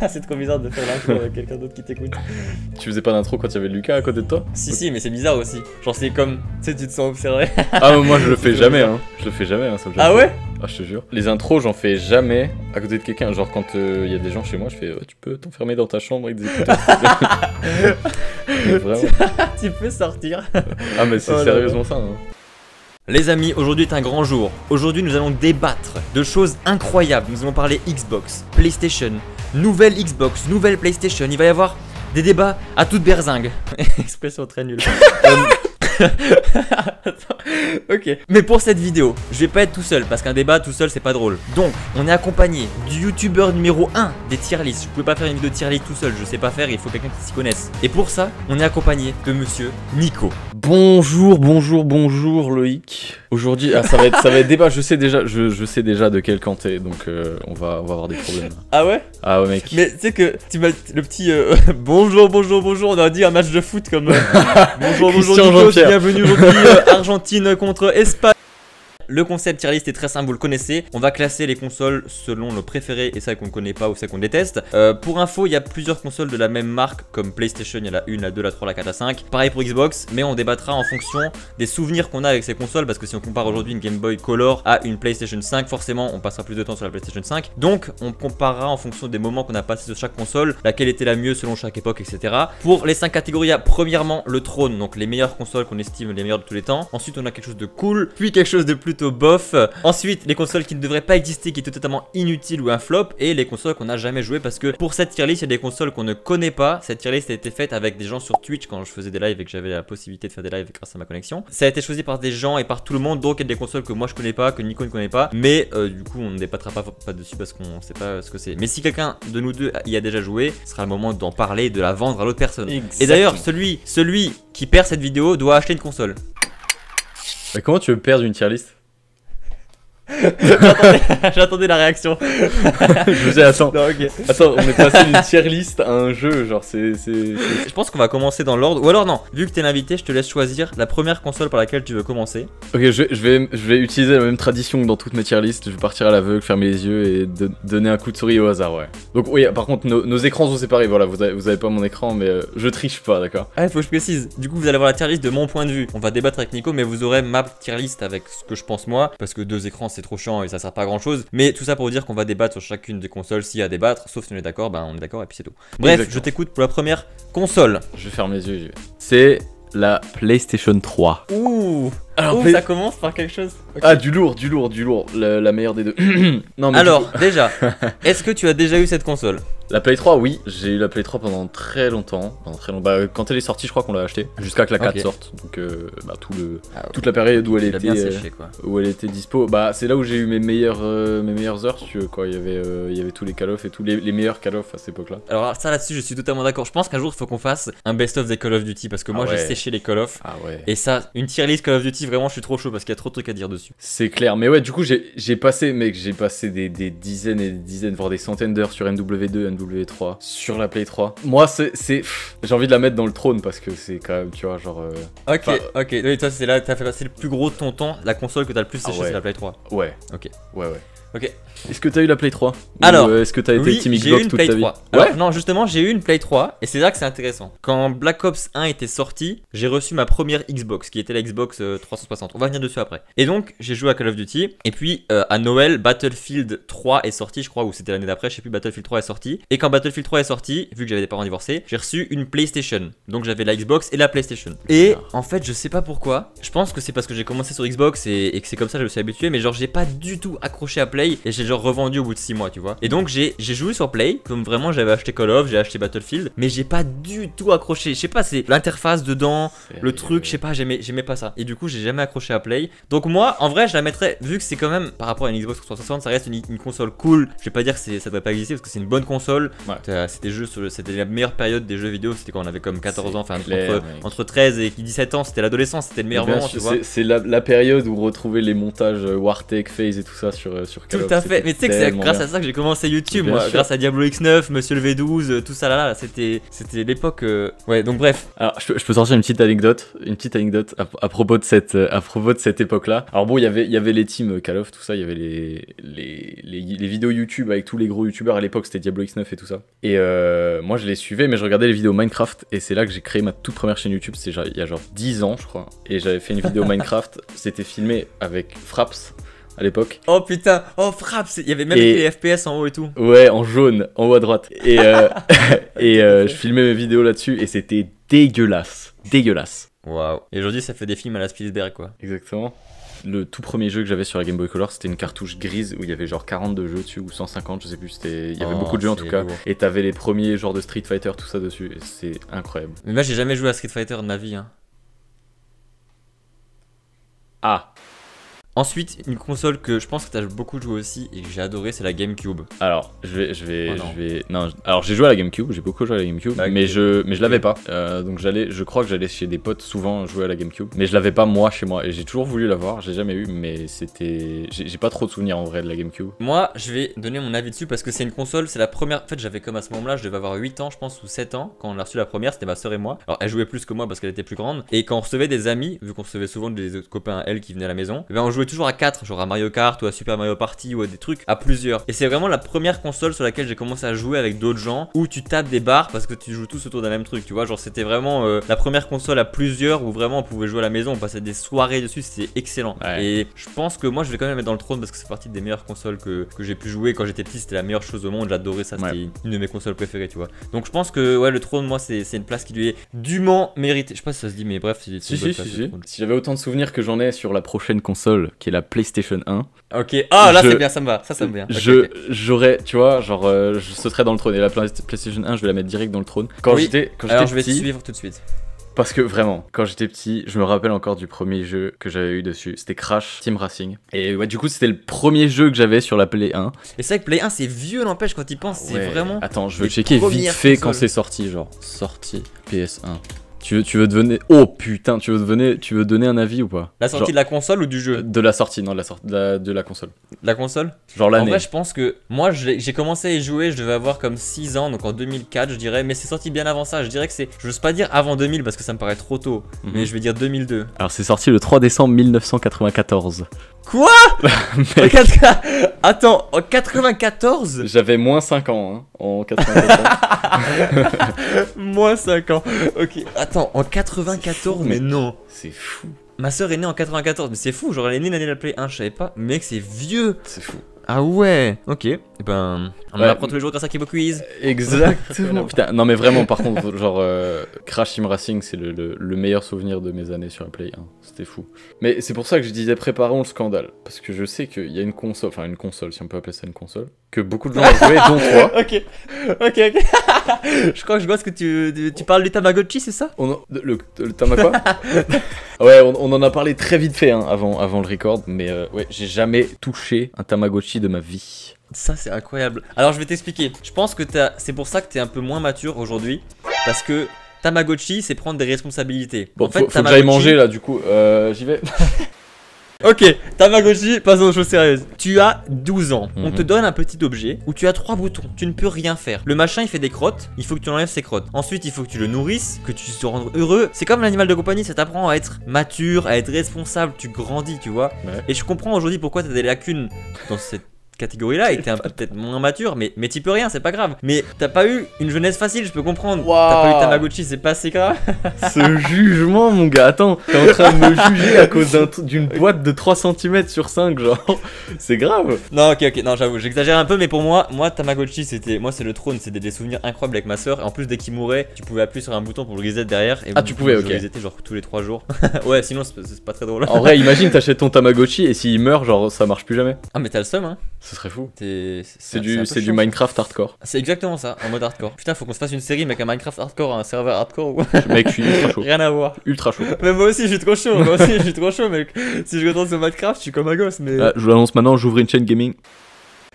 C'est trop bizarre de faire l'intro avec quelqu'un d'autre qui t'écoute. Tu faisais pas d'intro quand il y avait Lucas à côté de toi? Si, mais c'est bizarre aussi. Genre, c'est comme, tu sais, tu te sens observé. Ah, mais moi je le fais jamais, hein. Je le fais jamais, hein, ça me Ah ouais? Ah, je te jure. Les intros, j'en fais jamais à côté de quelqu'un. Genre, quand il y a des gens chez moi, je fais tu peux t'enfermer dans ta chambre et des écouteurs. Vraiment. Tu peux sortir. Ah, mais c'est sérieusement ça, hein. Les amis, aujourd'hui est un grand jour. Aujourd'hui, nous allons débattre de choses incroyables. Nous allons parler Xbox, PlayStation, nouvelle Xbox, nouvelle PlayStation. Il va y avoir des débats à toute berzingue. Expression très nulle. Ok. Mais pour cette vidéo, je vais pas être tout seul parce qu'un débat tout seul c'est pas drôle. Donc, on est accompagné du youtubeur numéro 1 des tier lists. Je pouvais pas faire une vidéo tier list tout seul, je sais pas faire, il faut quelqu'un qui s'y connaisse. Et pour ça, on est accompagné de monsieur Nico. Bonjour Loïc. Aujourd'hui, ça va être débat. Je sais déjà de quel camp t'es, donc on va avoir des problèmes. Ah ouais? Ah ouais, mec. Mais tu sais que tu m'as le petit bonjour, on a dit un match de foot comme bonjour Nico, bienvenue aujourd'hui Argentine contre Espagne. Le concept tier list est très simple, vous le connaissez. On va classer les consoles selon nos préférés et celles qu'on ne connaît pas ou celles qu'on déteste. Pour info, il y a plusieurs consoles de la même marque, comme PlayStation, il y a la 1, la 2, la 3, la 4, la 5. Pareil pour Xbox, mais on débattra en fonction des souvenirs qu'on a avec ces consoles. Parce que si on compare aujourd'hui une Game Boy Color à une PlayStation 5, forcément on passera plus de temps sur la PlayStation 5. Donc on comparera en fonction des moments qu'on a passé sur chaque console, laquelle était la mieux selon chaque époque, etc. Pour les 5 catégories, il y a premièrement le trône, donc les meilleures consoles qu'on estime les meilleures de tous les temps. Ensuite on a quelque chose de cool, puis quelque chose de plutôt bof. Ensuite les consoles qui ne devraient pas exister, qui étaient totalement inutiles ou un flop, et les consoles qu'on n'a jamais joué, parce que pour cette tier list il y a des consoles qu'on ne connaît pas. Cette tier list a été faite avec des gens sur Twitch quand je faisais des lives et que j'avais la possibilité de faire des lives grâce à ma connexion. Ça a été choisi par des gens et par tout le monde, donc il y a des consoles que moi je connais pas, que Nico ne connaît pas, mais du coup on ne débattra pas dessus parce qu'on sait pas ce que c'est. Mais si quelqu'un de nous deux y a déjà joué, ce sera le moment d'en parler et de la vendre à l'autre personne. Exactement. Et d'ailleurs celui qui perd cette vidéo doit acheter une console. Mais comment tu veux perdre une tier list? J'attendais la réaction. Je me disais, attends, on est passé d'une tier list à un jeu, genre Je pense qu'on va commencer dans l'ordre, ou alors non, vu que t'es l'invité, je te laisse choisir la première console par laquelle tu veux commencer. Ok, je vais utiliser la même tradition que dans toutes mes tier lists, je vais partir à l'aveugle, fermer les yeux et donner un coup de souris au hasard, ouais. Donc oui, par contre, nos écrans sont séparés, voilà, vous avez pas mon écran, mais je triche pas, d'accord? Ah, il faut que je précise, du coup vous allez avoir la tier list de mon point de vue. On va débattre avec Nico, mais vous aurez ma tier list avec ce que je pense moi, parce que deux écrans c'est trop chiant et ça sert pas à grand chose. Mais tout ça pour vous dire qu'on va débattre sur chacune des consoles. S'il y a à débattre, sauf si on est d'accord, ben on est d'accord et puis c'est tout. Bref, exactement. Je t'écoute pour la première console. Je ferme les yeux. C'est la PlayStation 3. Ouh. Alors, ça commence par quelque chose. Okay. Ah, du lourd, la meilleure des deux. Non, mais alors, déjà, est-ce que tu as déjà eu cette console? La Play 3, oui, j'ai eu la Play 3 pendant très longtemps. Bah, quand elle est sortie, je crois qu'on l'a achetée. Jusqu'à que la 4 sorte. Donc, bah, toute la période où elle était, bien séché, quoi. Où elle était dispo. Bah, c'est là où j'ai eu mes meilleures heures, si tu veux, quoi. Il y avait tous les Call of et tous les meilleurs Call of à cette époque-là. Alors, ça là-dessus, je suis totalement d'accord. Je pense qu'un jour, il faut qu'on fasse un best-of des Call of Duty. Parce que moi, j'ai séché les Call of. Ah ouais. Et ça, une tier list Call of Duty, vraiment, je suis trop chaud parce qu'il y a trop de trucs à dire dessus. C'est clair. Mais ouais, du coup, j'ai passé des dizaines et des dizaines, voire des centaines d'heures sur MW2, MW3. Sur la Play 3. Moi, j'ai envie de la mettre dans le trône parce que c'est quand même, tu vois, genre. Ok. Oui, toi, c'est là, t'as fait passer le plus gros de ton temps. La console que t'as le plus séché, c'est la Play 3. Ouais. Ok. Ouais. Ok. Est-ce que t'as eu la Play 3? Alors, est-ce que t'as été Team Xbox toute ta vie? Alors, non, justement, j'ai eu une Play 3 et c'est là que c'est intéressant. Quand Black Ops 1 était sorti, j'ai reçu ma première Xbox qui était la Xbox 360. On va venir dessus après. Et donc, j'ai joué à Call of Duty. Et puis, à Noël, Battlefield 3 est sorti, je crois, ou c'était l'année d'après, je sais plus, Battlefield 3 est sorti. Et quand Battlefield 3 est sorti, vu que j'avais des parents divorcés, j'ai reçu une PlayStation. Donc, j'avais la Xbox et la PlayStation. Et en fait, je sais pas pourquoi. Je pense que c'est parce que j'ai commencé sur Xbox et que c'est comme ça que je me suis habitué. Mais genre, j'ai pas du tout accroché à Play et j'ai genre revendu au bout de 6 mois, tu vois. Et donc j'ai joué sur Play, comme vraiment j'avais acheté Call of, j'ai acheté Battlefield, mais j'ai pas du tout accroché. Je sais pas, c'est l'interface dedans, le truc, je sais pas, j'aimais pas ça. Et du coup, j'ai jamais accroché à Play. Donc moi, en vrai, je la mettrais, vu que c'est quand même par rapport à une Xbox 360, ça reste une console cool. Je vais pas dire que ça devrait pas exister parce que c'est une bonne console. Ouais. C'était la meilleure période des jeux vidéo, c'était quand on avait comme 14 ans, enfin entre 13 et 17 ans, c'était l'adolescence, c'était le meilleur moment, tu vois. C'est la période où retrouver les montages Wartech, Phase et tout ça sur Tout à fait, mais tu sais que c'est grâce à ça que j'ai commencé YouTube, moi, grâce à Diablo X9, Monsieur le V12, tout ça là, c'était l'époque. Ouais, donc bref. Alors, je peux sortir une petite anecdote à propos de cette époque-là. Alors bon, il y avait les teams Call of, tout ça, il y avait les vidéos YouTube avec tous les gros YouTubeurs à l'époque, c'était Diablo X9 et tout ça. Et moi, je les suivais, mais je regardais les vidéos Minecraft, et c'est là que j'ai créé ma toute première chaîne YouTube, c'est il y a genre 10 ans, je crois. Et j'avais fait une vidéo Minecraft, c'était filmé avec Fraps. À l'époque. Oh putain, oh Fraps, il y avait même les FPS en haut et tout. Ouais, en jaune, en haut à droite. Et je filmais mes vidéos là-dessus et c'était dégueulasse. Dégueulasse. Waouh. Et aujourd'hui, ça fait des films à la Spielberg, quoi. Exactement. Le tout premier jeu que j'avais sur la Game Boy Color, c'était une cartouche grise où il y avait genre 42 jeux dessus ou 150, je sais plus. Il y avait beaucoup de jeux en tout cas. Et t'avais les premiers genres de Street Fighter, tout ça dessus. Et c'est incroyable. Mais moi, j'ai jamais joué à Street Fighter de ma vie. Hein. Ah. Ensuite, une console que je pense que t'as beaucoup joué aussi et que j'ai adoré, c'est la GameCube. Alors, alors j'ai joué à la GameCube, j'ai beaucoup joué à la GameCube, mais je l'avais pas. Donc je crois que j'allais chez des potes souvent jouer à la GameCube, mais je l'avais pas moi chez moi et j'ai toujours voulu l'avoir, j'ai jamais eu, mais j'ai pas trop de souvenirs en vrai de la GameCube. Moi, je vais donner mon avis dessus parce que c'est une console, c'est la première. En fait, j'avais comme à ce moment-là, je devais avoir 8 ans, je pense, ou 7 ans quand on a reçu la première, c'était ma soeur et moi. Alors, elle jouait plus que moi parce qu'elle était plus grande et quand on recevait des amis, vu qu'on recevait souvent des autres copains à elle qui venaient à la maison, eh ben on jouait toujours à 4, genre à Mario Kart ou à Super Mario Party ou à des trucs à plusieurs. Et c'est vraiment la première console sur laquelle j'ai commencé à jouer avec d'autres gens où tu tapes des barres parce que tu joues tous autour d'un même truc, tu vois. Genre c'était vraiment la première console à plusieurs où vraiment on pouvait jouer à la maison, on passait des soirées dessus, c'était excellent. Ouais. Et je pense que moi je vais quand même mettre dans le trône parce que c'est partie des meilleures consoles que j'ai pu jouer quand j'étais petit, c'était la meilleure chose au monde, j'adorais ça, c'était une de mes consoles préférées, tu vois. Donc je pense que ouais, le trône, moi c'est une place qui lui est dûment méritée. Je sais pas si ça se dit, mais bref, c'est si. Si j'avais autant de souvenirs que j'en ai sur la prochaine console qui est la PlayStation 1. Ok, ah là c'est bien, ça me va, ça me vient. J'aurais, tu vois, genre je sauterais dans le trône et la PlayStation 1 je vais la mettre direct dans le trône. Quand j'étais alors je vais te suivre tout de suite. Parce que vraiment, quand j'étais petit, je me rappelle encore du premier jeu que j'avais eu dessus, c'était Crash Team Racing. Et ouais, du coup c'était le premier jeu que j'avais sur la Play 1. Et c'est vrai que Play 1 c'est vieux, n'empêche, quand il pense, c'est vraiment... Attends, je veux checker vite fait quand c'est sorti, genre sorti PS1. Tu veux donner... Oh putain, tu veux donner un avis ou pas? La sortie de la console ou du jeu? De la sortie, non, de la console. La console? Genre l'année. En vrai, je pense que moi, j'ai commencé à y jouer, je devais avoir comme 6 ans, donc en 2004, je dirais. Mais c'est sorti bien avant ça. Je dirais que c'est... Je n'ose pas dire avant 2000 parce que ça me paraît trop tôt. Mais je vais dire 2002. Alors, c'est sorti le 3 décembre 1994. Quoi? Attends, en 94? J'avais moins 5 ans, hein, en 94. Moins 5 ans. Ok, attends, en 94, mais non. C'est fou. Ma soeur est née en 94, mais c'est fou, genre elle est née l'année de la Play 1, je savais pas. Mec, c'est vieux. C'est fou. Ah ouais. Ok, et ben on apprend tous les jours grâce à Kibo Quiz. Exactement. Putain, non mais vraiment, par contre, genre Crash Team Racing, c'est le meilleur souvenir de mes années sur la Play 1. C'était fou. Mais c'est pour ça que je disais préparons le scandale, parce que je sais qu'il y a une console, enfin une console, si on peut appeler ça une console, que beaucoup de gens ont joué, dont toi. Ok. Je crois que je vois ce que tu parles du Tamagotchi, c'est ça? Le Tamagotchi. Ouais, on en a parlé très vite fait hein, avant le record, mais ouais, j'ai jamais touché un Tamagotchi de ma vie. Ça c'est incroyable. Alors je vais t'expliquer. Je pense que c'est pour ça que t'es un peu moins mature aujourd'hui, parce que Tamagotchi c'est prendre des responsabilités. Bon, en fait, faut que j'aille manger là, du coup, j'y vais. Ok, Tamagotchi, passons aux choses sérieuses. Tu as 12 ans, on te donne un petit objet où tu as 3 boutons, tu ne peux rien faire. Le machin il fait des crottes, il faut que tu enlèves ses crottes. Ensuite il faut que tu le nourrisses, que tu te rendes heureux. C'est comme l'animal de compagnie, ça t'apprend à être mature, à être responsable, tu grandis, tu vois. Ouais. Et je comprends aujourd'hui pourquoi tu as des lacunes dans cette catégorie là et que t'es peut-être moins mature, mais t'y peux rien, c'est pas grave. Mais t'as pas eu une jeunesse facile, je peux comprendre. Wow. T'as pas eu Tamagotchi, c'est pas assez grave. Ce jugement, mon gars, attends, t'es en train de me juger à cause d'une boîte de 3 cm sur 5, genre, c'est grave. Non, ok, non, j'avoue, j'exagère un peu, mais pour moi Tamagotchi, c'est le trône, c'était des souvenirs incroyables avec ma soeur. En plus, dès qu'il mourait, tu pouvais appuyer sur un bouton pour le reset derrière. Et tu pouvais, ok. Je resetais genre tous les 3 jours. Ouais, sinon c'est pas très drôle. En vrai, imagine, t'achètes ton Tamagotchi et s'il meurt, genre, ça marche plus jamais. Ah, mais t'as le seum, hein. Ce serait fou. C'est du Minecraft hardcore. C'est exactement ça, en mode hardcore. Putain, faut qu'on se fasse une série mec, un Minecraft hardcore, un serveur hardcore. Mec, je suis ultra chaud. Rien à voir. Ultra chaud. Mais moi aussi, je suis trop chaud. Mec. Si je retourne sur Minecraft, je suis comme un gosse. Mais je vous l'annonce maintenant, j'ouvre une chaîne gaming.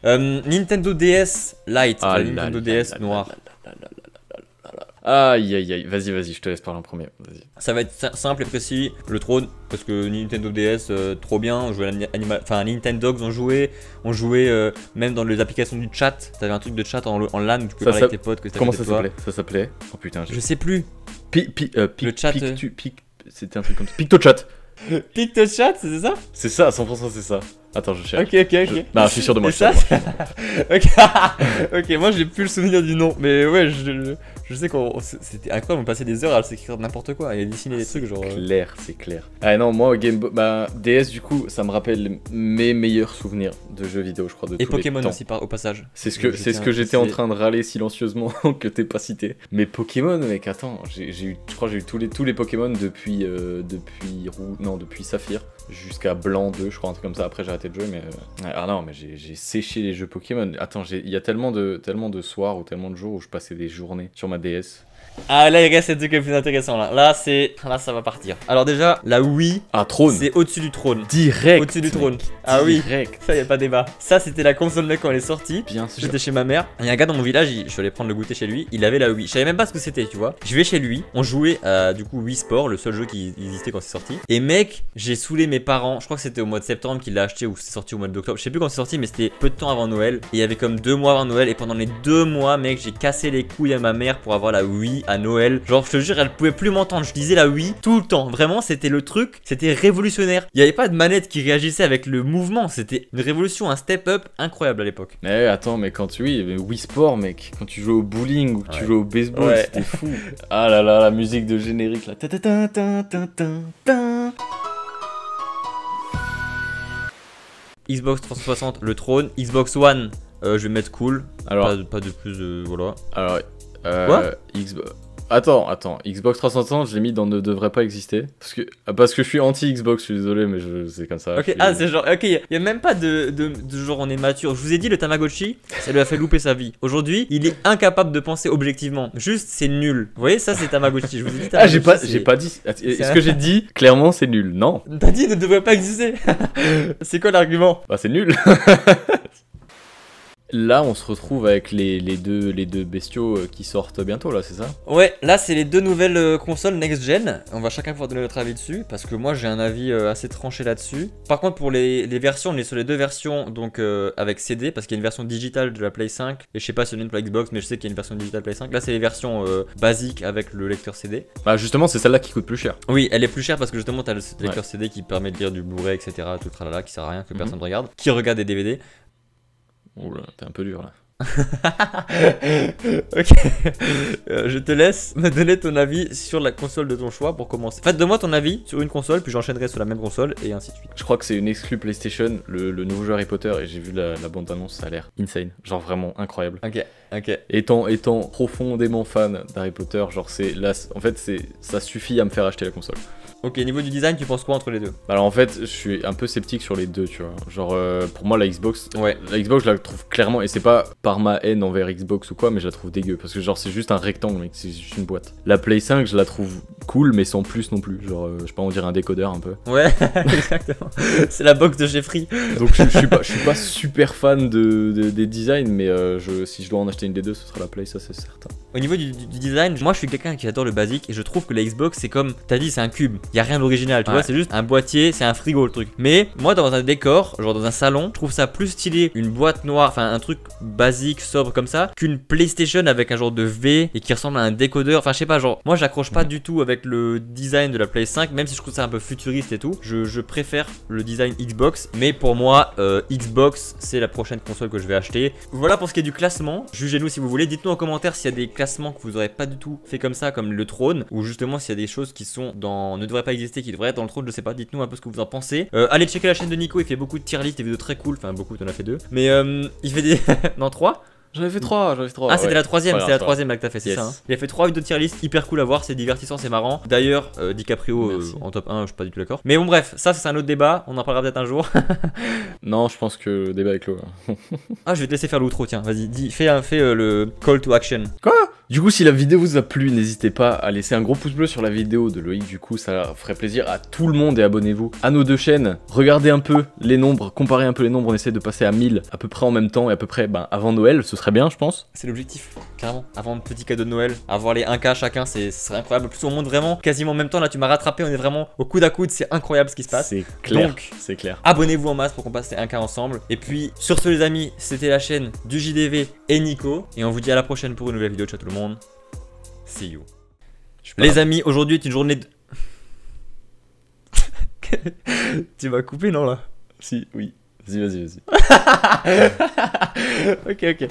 Nintendo DS Lite, Nintendo DS noir. Aïe aïe aïe, vas-y, je te laisse parler en premier. Vas-y. Ça va être simple et précis. Le trône, parce que Nintendo DS, trop bien. On jouait à Nintendo, on jouait même dans les applications du chat. T'avais un truc de chat en LAN où tu pouvais parler avec tes potes. Comment ça s'appelait? Ça s'appelait? Oh putain, je sais plus. Le chat. C'était un truc comme ça. PictoChat. PictoChat, c'est ça? C'est ça, à 100% c'est ça. Attends, je cherche. Ok. Non, je suis sûr de moi. Ok, moi j'ai plus le souvenir du nom, mais ouais, je sais qu'on c'était incroyable, on passait des heures à s'écrire n'importe quoi et à dessiner des trucs genre. C'est clair. Ah non, moi DS du coup, ça me rappelle mes meilleurs souvenirs de jeux vidéo, je crois, de tous les temps. Et Pokémon aussi au passage. C'est ce que j'étais en train de râler silencieusement que t'aies pas cité. Mais Pokémon, mec, attends, je crois que j'ai eu tous les Pokémon depuis Saphir jusqu'à Blanc 2, je crois, un truc comme ça. Après j'ai arrêté de jouer, mais ah non, mais j'ai séché les jeux Pokémon. Attends, il y a tellement de soirs ou tellement de jours où je passais des journées sur ma DS. Ah là il reste le truc le plus intéressant là ça va partir. Alors déjà la Wii, trône, c'est au-dessus du trône. Direct. Au-dessus du trône. Ah oui, ça y a pas débat. Ça c'était la console mec quand elle est sortie. Bien sûr. J'étais chez ma mère. Il y a un gars dans mon village, je suis allé prendre le goûter chez lui. Il avait la Wii. Je savais même pas ce que c'était, tu vois. Je vais chez lui, on jouait à du coup Wii Sport, le seul jeu qui existait quand c'est sorti. Et mec, j'ai saoulé mes parents. Je crois que c'était au mois de septembre qu'il l'a acheté ou c'est sorti au mois d'octobre. Je sais plus quand c'est sorti, mais c'était peu de temps avant Noël. Et il y avait comme 2 mois avant Noël. Et pendant les 2 mois, mec, j'ai cassé les couilles à ma mère pour avoir la Wii à Noël. Genre, je te jure, elle pouvait plus m'entendre. Je disais la Wii tout le temps. Vraiment, c'était le truc. C'était révolutionnaire. Il n'y avait pas de manette qui réagissait avec le mouvement. C'était une révolution, un step-up incroyable à l'époque. Mais attends, mais Wii Sport, mec, quand tu jouais au bowling ou que tu jouais au baseball, c'était fou. Ah là là, la musique de générique là. Xbox 360, le trône. Xbox One, je vais mettre cool. Alors, pas de plus, voilà. Alors, quoi? Attends, Xbox 360, je l'ai mis dans ne devrait pas exister. Parce que je suis anti-Xbox, je suis désolé, mais c'est comme ça. Ok, c'est genre, ok, il y a même pas de genre on est mature. Je vous ai dit, le Tamagotchi, ça lui a fait louper sa vie. Aujourd'hui, il est incapable de penser objectivement. Juste, c'est nul. Vous voyez, ça c'est Tamagotchi. Je vous ai dit Tamagotchi. J'ai pas dit. Est-ce que j'ai dit clairement c'est nul? Non. T'as dit ne devrait pas exister. C'est quoi l'argument? Bah, c'est nul. Là, on se retrouve avec les deux bestiaux qui sortent bientôt, là, c'est ça? Ouais, là, c'est les 2 nouvelles consoles next-gen. On va chacun pouvoir donner notre avis dessus, parce que moi, j'ai un avis assez tranché là-dessus. Par contre, pour les versions, on est sur les 2 versions, donc avec CD, parce qu'il y a une version digitale de la Play 5, et je sais pas si on est pour la Xbox, mais je sais qu'il y a une version digitale Play 5. Là, c'est les versions basiques avec le lecteur CD. Bah, justement, c'est celle-là qui coûte plus cher. Oui, elle est plus chère parce que justement, t'as le lecteur CD qui permet de lire du Blu-ray, etc., tout tralala, qui sert à rien, que personne ne regarde, qui regarde des DVD. Oula, t'es un peu dur là. Ok, je te laisse me donner ton avis sur la console de ton choix pour commencer. Donne-moi ton avis sur une console, puis j'enchaînerai sur la même console et ainsi de suite. Je crois que c'est une exclue PlayStation, le nouveau jeu Harry Potter, et j'ai vu la bande-annonce, ça a l'air insane, genre vraiment incroyable. Ok. Étant profondément fan d'Harry Potter, genre ça suffit à me faire acheter la console. Ok, niveau du design, tu penses quoi entre les deux? Alors en fait, je suis un peu sceptique sur les deux, tu vois. Genre, pour moi, la Xbox, je la trouve clairement, et c'est pas par ma haine envers Xbox ou quoi, mais je la trouve dégueu. Parce que genre, c'est juste un rectangle, mec, c'est juste une boîte. La Play 5, je la trouve cool, mais sans plus non plus. Genre, je sais pas, on dirait un décodeur un peu. Ouais, exactement. C'est la box de Jeffrey. Donc je suis pas super fan des designs, mais si je dois en acheter une des deux, ce sera la Play, ça c'est certain. Au niveau du design, moi je suis quelqu'un qui adore le basique, et je trouve que la Xbox, c'est comme, t'as dit, c'est un cube. Y a rien d'original, tu vois, c'est juste un boîtier, c'est un frigo le truc. Mais moi dans un décor, genre dans un salon, je trouve ça plus stylé une boîte noire, enfin un truc basique, sobre comme ça, qu'une PlayStation avec un genre de V et qui ressemble à un décodeur. Enfin je sais pas, genre moi j'accroche pas du tout avec le design de la Play 5, même si je trouve ça un peu futuriste et tout. Je préfère le design Xbox, mais pour moi Xbox c'est la prochaine console que je vais acheter. Voilà pour ce qui est du classement. Jugez-nous si vous voulez. Dites-nous en commentaire s'il y a des classements que vous aurez pas du tout fait comme ça, comme le trône, ou justement s'il y a des choses qui sont dans ne devraient pas exister, qui devraient être dans le trône, je sais pas. Dites-nous un peu ce que vous en pensez. Allez checker la chaîne de Nico, il fait beaucoup de tier list, des vidéos très cool, enfin beaucoup, t'en as fait 2, mais il fait des non 3. J'en ai fait 3. Ah, c'était la troisième, c'est la troisième là que t'as fait, c'est ça hein. Il a fait 3 vidéos de tier list, hyper cool à voir, c'est divertissant, c'est marrant. D'ailleurs, DiCaprio en top 1, je suis pas du tout d'accord. Mais bon, bref, ça c'est un autre débat, on en parlera peut-être un jour. Non, je pense que le débat est clos. Ah, je vais te laisser faire l'outro, tiens, vas-y, fais le call to action. Quoi? Du coup, si la vidéo vous a plu, n'hésitez pas à laisser un gros pouce bleu sur la vidéo de Loïc, du coup, ça ferait plaisir à tout le monde et abonnez-vous à nos deux chaînes. Regardez un peu les nombres, comparez un peu les nombres, on essaie de passer à 1000 à peu près en même temps et à peu près avant Noël, ce serait bien, je pense. C'est l'objectif, carrément. Avant le petit cadeau de Noël, avoir les 1K chacun, ce serait incroyable. Plus on monte vraiment quasiment en même temps, là tu m'as rattrapé, on est vraiment au coude à coude, c'est incroyable ce qui se passe. C'est clair, donc c'est clair. Abonnez-vous en masse pour qu'on passe les 1K ensemble. Et puis sur ce les amis, c'était la chaîne du JDV et Nico. Et on vous dit à la prochaine pour une nouvelle vidéo. Ciao tout le monde. See you. Les amis, aujourd'hui est une journée de... Tu m'as coupé non là? Si, oui. Vas-y. Ok.